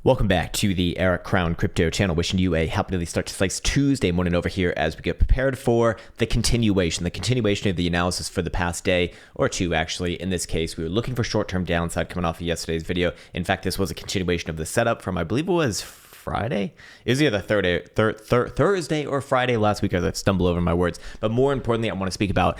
Welcome back to the Eric Krown Crypto channel, wishing you a happy start to Slice Tuesday morning over here as we get prepared for the continuation of the analysis for the past day or two. Actually, in this case, we were looking for short-term downside coming off of yesterday's video. In fact, this was a continuation of the setup from, I believe it was Friday. It was either Thursday or Friday last week as I stumble over my words. But more importantly, I want to speak about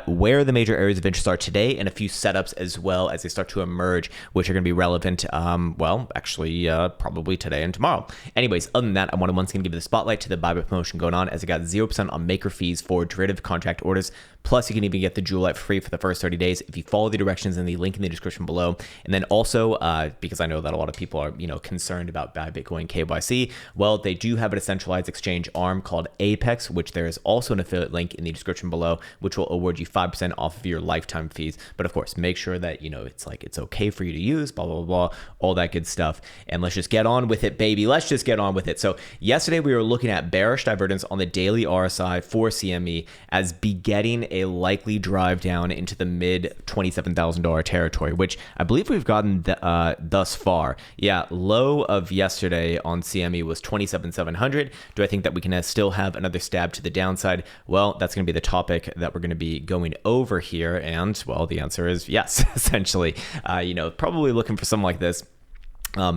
where the major areas of interest are today and a few setups as well as they start to emerge, which are going to be relevant, probably today and tomorrow. Anyways, other than that, I want to once again give the spotlight to the buyback promotion going on as I got 0% on maker fees for derivative contract orders. Plus, you can even get the Jewel for free for the first 30 days if you follow the directions in the link in the description below. And then also, because I know that a lot of people are, concerned about Buy Bitcoin KYC, well, they do have a decentralized exchange arm called Apex, which there is also an affiliate link in the description below, which will award you 5% off of your lifetime fees. But of course, make sure that, it's okay for you to use, blah, blah, blah, all that good stuff. And let's just get on with it, baby. Let's just get on with it. So yesterday we were looking at bearish divergence on the daily RSI for CME as begetting a likely drive down into the mid $27,000 territory, which I believe we've gotten thus far. Yeah, low of yesterday on CME was 27,700. Do I think that we can still have another stab to the downside? Well, that's going to be the topic that we're going to be going over here. And well, the answer is yes, essentially. Probably looking for something like this.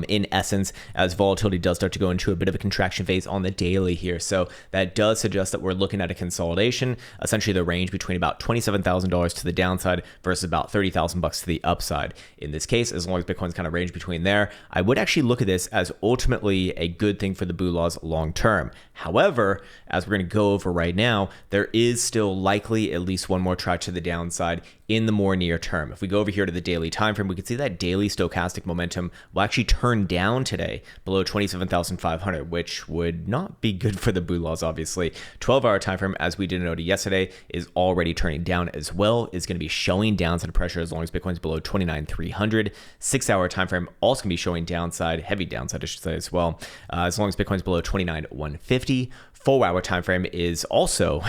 In essence, as volatility does start to go into a bit of a contraction phase on the daily here. So that does suggest that we're looking at a consolidation, essentially the range between about $27,000 to the downside versus about $30,000 to the upside. In this case, as long as Bitcoin's kind of range between there, I would actually look at this as ultimately a good thing for the BULAs long term. However, as we're going to go over right now, there is still likely at least one more track to the downside in the more near term. If we go over here to the daily time frame, we can see that daily stochastic momentum will actually turn down today below 27,500, which would not be good for the BULAs, obviously. 12-hour time frame, as we did note yesterday, is already turning down as well. Is going to be showing downside pressure as long as Bitcoin's below 29,300. 6-hour time frame also going to be showing downside, heavy downside, I should say, as well, as long as Bitcoin's below 29,150. 4-hour time frame is also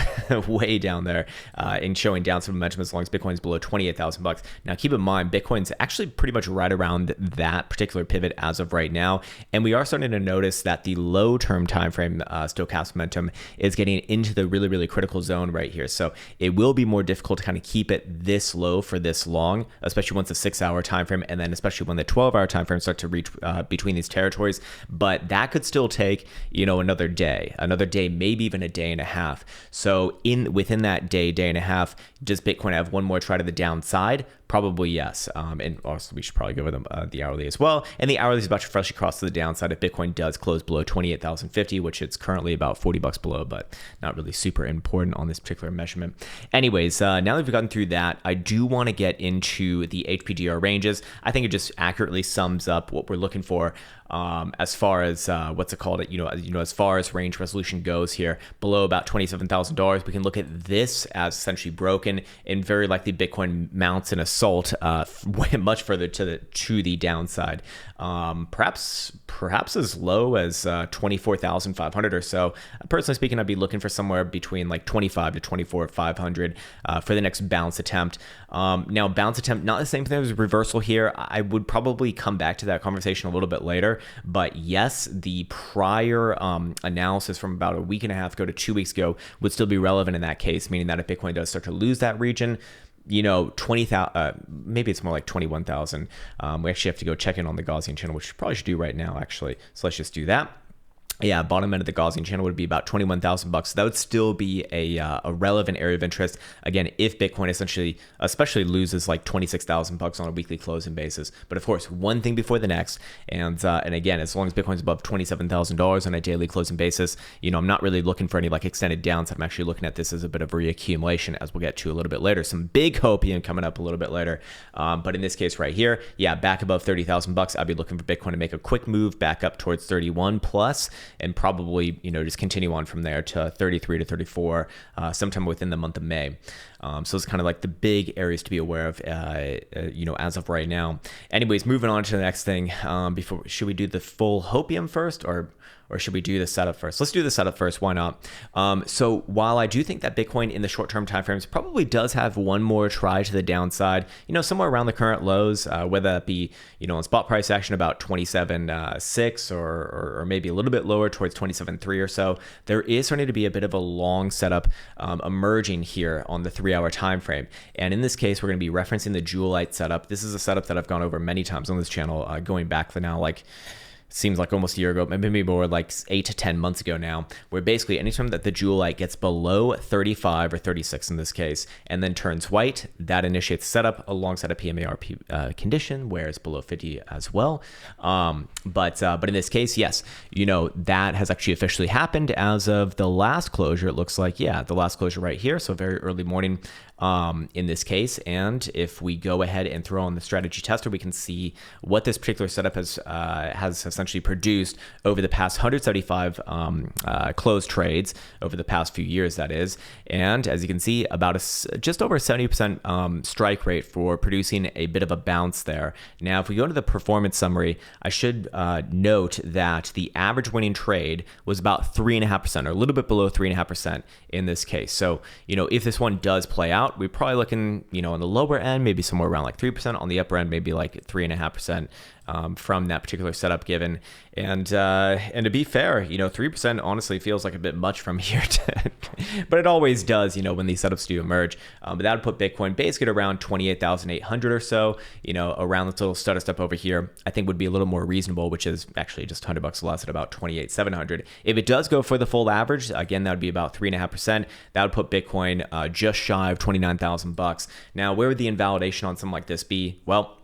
way down there and showing downside momentum as long as Bitcoin's below 28,000 bucks. Now, keep in mind, Bitcoin's actually pretty much right around that particular pivot as of right now, and we are starting to notice that the low-term time frame stochastic momentum is getting into the really, really critical zone right here. So it will be more difficult to kind of keep it this low for this long, especially once the 6-hour time frame, and then especially when the 12-hour time frame start to reach between these territories. But that could still take, another day, maybe even a day and a half. So within that day and a half, does Bitcoin have one more try to the downside? Probably yes. And also we should probably go with the hourly as well. And the hourly is about to freshly cross to the downside if Bitcoin does close below 28,050, which it's currently about 40 bucks below, but not really super important on this particular measurement. Anyways, now that we've gotten through that, I do want to get into the HPDR ranges. I think it just accurately sums up what we're looking for as far as as far as range resolution goes here. Below about $27,000, we can look at this as essentially broken, and very likely Bitcoin mounts an assault much further to the downside. Perhaps as low as 24,500 or so. Personally speaking, I'd be looking for somewhere between like 25 to 24,500 for the next bounce attempt. Now, bounce attempt, not the same thing as reversal here. I would probably come back to that conversation a little bit later. But yes, the prior analysis from about a week and a half ago to 2 weeks ago would still be relevant in that case, meaning that if Bitcoin does start to lose that region, 20,000, maybe it's more like 21,000. We actually have to go check in on the Gaussian channel, which we probably should do right now, actually. So let's just do that. Yeah, bottom end of the Gaussian channel would be about 21,000 bucks. That would still be a relevant area of interest. Again, if Bitcoin especially loses like 26,000 bucks on a weekly closing basis. But of course, one thing before the next. And again, as long as Bitcoin's above $27,000 on a daily closing basis, I'm not really looking for any like extended downside. I'm actually looking at this as a bit of reaccumulation, as we'll get to a little bit later. Some big hopium coming up a little bit later. But in this case right here, yeah, back above 30,000 bucks, I'd be looking for Bitcoin to make a quick move back up towards 31 plus. and probably, just continue on from there to 33 to 34 sometime within the month of May. So it's kind of like the big areas to be aware of, as of right now. Anyways, moving on to the next thing. Should we do the full hopium first, or should we do the setup first? Let's do the setup first. Why not? So while I do think that Bitcoin in the short-term timeframes probably does have one more try to the downside, somewhere around the current lows, whether that be, on spot price action about 27.6 or maybe a little bit lower towards 27.3 or so, there is starting to be a bit of a long setup emerging here on the 3-hour time frame. And in this case, we're going to be referencing the Jewelite setup. This is a setup that I've gone over many times on this channel, going back for now, like, seems like almost a year ago, maybe more like 8 to 10 months ago now, where basically anytime that the Jewelite gets below 35 or 36 in this case, and then turns white, that initiates setup alongside a PMAR condition where it's below 50 as well. But in this case, yes, that has actually officially happened as of the last closure. It looks like, the last closure right here. So very early morning in this case. And if we go ahead and throw on the strategy tester, we can see what this particular setup has essentially produced over the past 175 closed trades over the past few years, that is. And as you can see, about just over 70% strike rate for producing a bit of a bounce there. Now, if we go to the performance summary, I should note that the average winning trade was about 3.5%, or a little bit below 3.5% in this case. So, if this one does play out, we're probably looking, on the lower end, maybe somewhere around like 3%. On the upper end, maybe like 3.5%. From that particular setup given. And to be fair, 3% honestly feels like a bit much from here but it always does, when these setups do emerge. But that would put Bitcoin basically at around 28,800 or so, around this little stutter step over here, I think would be a little more reasonable, which is actually just $100 less at about 28,700. If it does go for the full average, again, that would be about 3.5%. That would put Bitcoin just shy of 29,000 bucks. Now, where would the invalidation on something like this be? Well,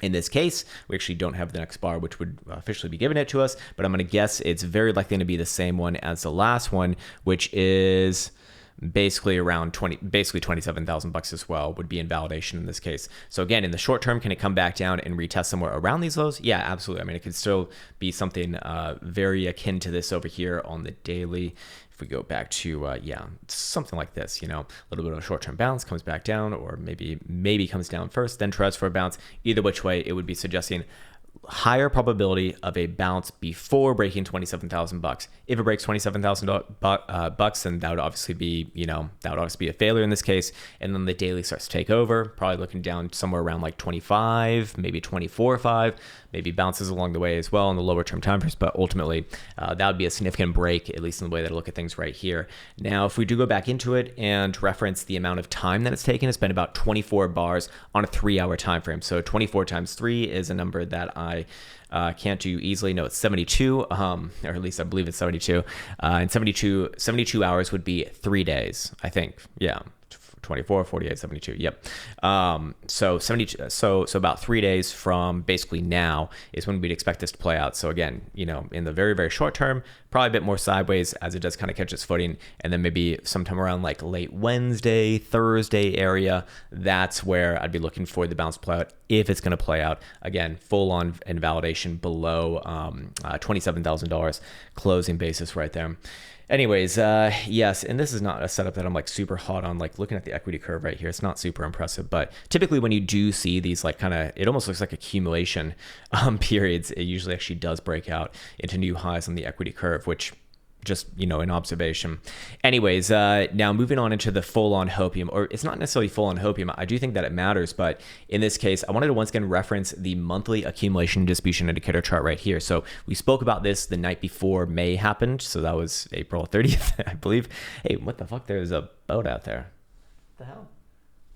in this case, we actually don't have the next bar, which would officially be giving it to us, but I'm going to guess it's very likely to be the same one as the last one, which is basically around 27,000 bucks as well would be invalidation in this case. So again, in the short term, can it come back down and retest somewhere around these lows? Yeah, absolutely. I mean, it could still be something very akin to this over here on the daily. If we go back to, something like this, a little bit of a short-term bounce, comes back down, or maybe comes down first, then tries for a bounce. Either which way, it would be suggesting higher probability of a bounce before breaking 27,000 bucks. If it breaks 27,000 bucks, then that would obviously be, a failure in this case. And then the daily starts to take over, probably looking down somewhere around like 25, maybe 24.5, maybe bounces along the way as well in the lower term time frames. But ultimately, that would be a significant break, at least in the way that I look at things right here. Now, if we do go back into it and reference the amount of time that it's taken, it's been about 24 bars on a 3-hour time frame. So 24 times 3 is a number that I can't do easily. No, it's 72, or at least I believe it's 72. And 72 hours would be 3 days, I think. Yeah. 24, 48, 72. Yep. So about 3 days from basically now is when we'd expect this to play out. So again, in the very, very short term, probably a bit more sideways as it does kind of catch its footing. And then maybe sometime around like late Wednesday, Thursday area, that's where I'd be looking for the bounce to play out. If it's going to play out, again, full on invalidation below $27,000 closing basis right there. Anyways, yes, and this is not a setup that I'm like super hot on, like looking at the equity curve right here. It's not super impressive, but typically when you do see these like kind of, it almost looks like accumulation periods, it usually actually does break out into new highs on the equity curve, which just, an observation. Anyways, now moving on into the full-on hopium, or it's not necessarily full-on hopium. I do think that it matters, but in this case, I wanted to once again reference the monthly accumulation distribution indicator chart right here. So we spoke about this the night before May happened. So that was April 30th, I believe. Hey, what the fuck? There's a boat out there. What the hell?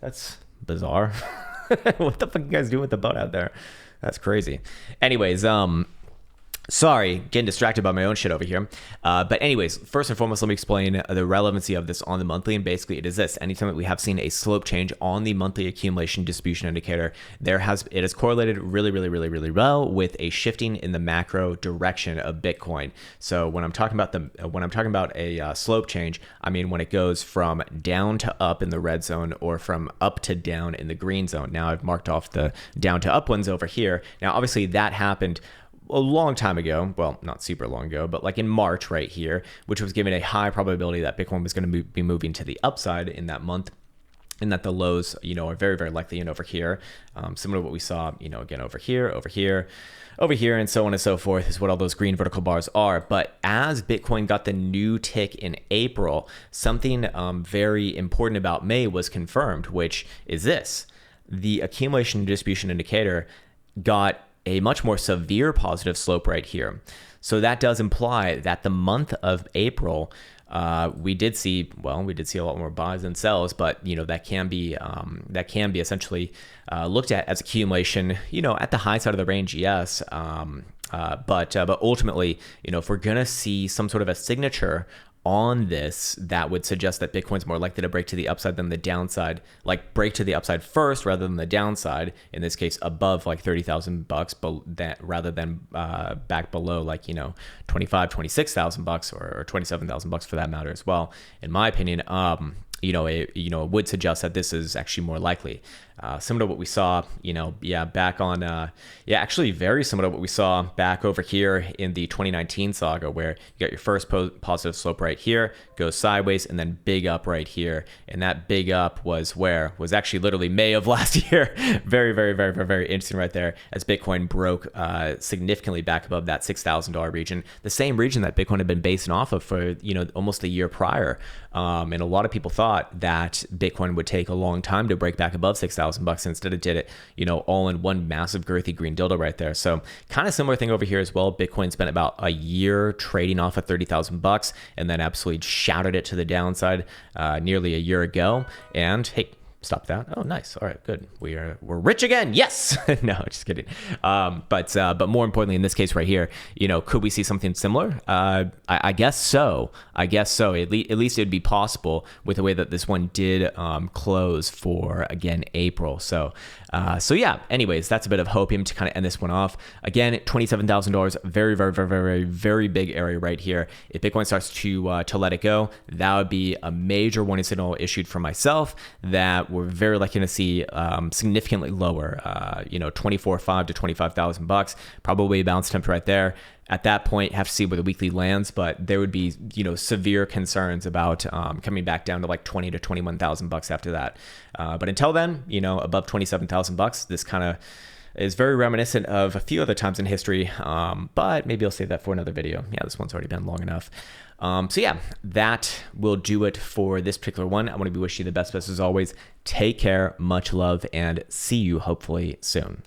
That's bizarre. What the fuck you guys doing with the boat out there? That's crazy. Anyways, sorry, getting distracted by my own shit over here. But anyways, first and foremost, let me explain the relevancy of this on the monthly. And basically it is this: anytime that we have seen a slope change on the monthly accumulation distribution indicator, it has correlated really, really, really, really well with a shifting in the macro direction of Bitcoin. So when I'm talking about a slope change, I mean when it goes from down to up in the red zone or from up to down in the green zone. Now I've marked off the down to up ones over here. Now obviously that happened a long time ago, well, not super long ago, but like in March right here, which was given a high probability that Bitcoin was going to be moving to the upside in that month, and that the lows, are very, very likely in over here. Similar to what we saw, again, over here, and so on and so forth is what all those green vertical bars are. But as Bitcoin got the new tick in April, something very important about May was confirmed, which is this. The accumulation distribution indicator got a much more severe positive slope right here. So that does imply that the month of April, we did see a lot more buys than sells, but that can be essentially looked at as accumulation, at the high side of the range, yes. But ultimately, if we're gonna see some sort of a signature on this, that would suggest that Bitcoin's more likely to break to the upside than the downside, like break to the upside first rather than the downside, in this case above like $30,000, rather than back below like 26,000 bucks or 27,000 bucks for that matter as well. In my opinion, it would suggest that this is actually more likely. Similar to what we saw, back on, actually very similar to what we saw back over here in the 2019 saga, where you got your first positive slope right here, goes sideways, and then big up right here. And that big up was actually literally May of last year. Very, very, very, very, very interesting right there, as Bitcoin broke significantly back above that $6,000 region, the same region that Bitcoin had been basing off of for, almost a year prior. And a lot of people thought that Bitcoin would take a long time to break back above $6,000. Instead it did it, all in one massive girthy green dildo right there. So kind of similar thing over here as well. Bitcoin spent about a year trading off of 30,000 bucks and then absolutely shattered it to the downside nearly a year ago. And hey, stop that. Oh, nice. All right, good. We're rich again. Yes. No, just kidding. But more importantly, in this case right here, could we see something similar? I guess so. At least it would be possible with the way that this one did close for, again, April. So yeah. Anyways, that's a bit of hopium to kind of end this one off. Again, $27,000, very, very, very, very, very big area right here. If Bitcoin starts to let it go, that would be a major warning signal issued for myself that we're very likely to see significantly lower, 24,500 to 25,000 bucks, probably a bounce attempt right there. At that point, have to see where the weekly lands, but there would be, severe concerns about coming back down to like 20 to 21,000 bucks after that. But until then, above 27,000 bucks, this kind of is very reminiscent of a few other times in history, but maybe I'll save that for another video. Yeah, this one's already been long enough. So yeah, that will do it for this particular one. I want to wish you the best as always. Take care, much love, and see you hopefully soon.